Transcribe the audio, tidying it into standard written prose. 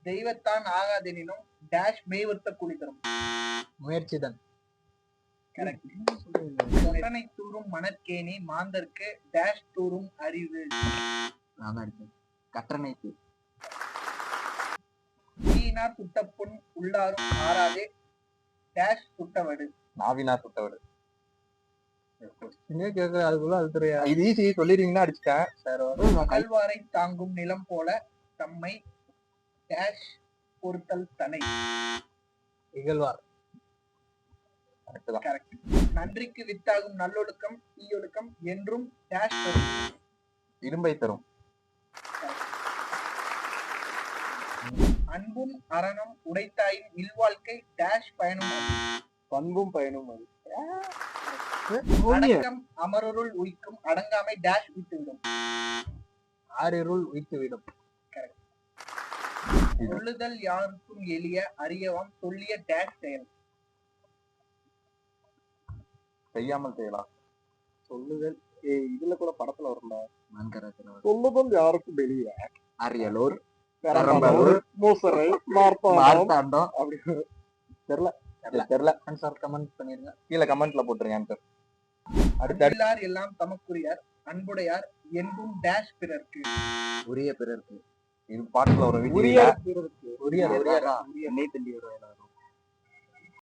தெய்வத்தான் ஆகாதெனினும் dash மேய்வத்த கூலி தரும். முயற்சிதான். சொட்டனை தூரும் மணற்கேணி மாந்தர்க்கு டேஷ் தூரும் அறிவு. கற்றனை தூ. தீயினார் சுட்ட புண் உள்ளாரும் ஆறாதே டேஷ் சுட்டவடு. நாவினார் சுட்டவடு. இது ஈஸி சொல்லிடுவீங்கன்னா அடிச்சிட்டேன். கல்வாரை தாங்கும் நிலம் போல தம்மை டேஷ் பொறுத்தல் தனை. இகழ்வார். நன்றிக்கு வித்தாகும் நல்லொழுக்கம் தீயொழுக்கம் என்றும் டேஷ் தரும். இரும்பை தரும். அன்பும் அறனும் உடைத்தாயின் இல்வாழ்க்கை டேஷ் பயனும் பண்பும் பயனும் அது. அடக்கம் அமரருள் உயிக்கும் அடங்காமை டேஷ் விட்டுவிடும். ஆறிருள் உயித்துவிடும். சொல்லுதல் யாருக்கும் எளிய அறியவம் சொல்லிய டேஷ் செயல். செய்யாமல் செய்யலாம். சொல்லுதல் இதுல கூட படத்துல வரும்ல. சொல்லுதல் யாருக்கும் வெளிய அரியலூர் பெரம்பலூர் மூசரை மார்த்தாண்டம் அப்படி தெரியல. ஆன்சர் கமெண்ட் பண்ணிருங்க. கீழே கமெண்ட்ல போட்டுருங்க ஆன்சர். அடுத்த எல்லாம் தமக்குரியார் அன்புடையார் என்பும் டேஷ் பிறர்க்கு. உரிய பிறர்க்கு. இது பாட்டுல ஒரு உரிய பிறர்க்கு. உரிய நீ தண்டி வருவேன்.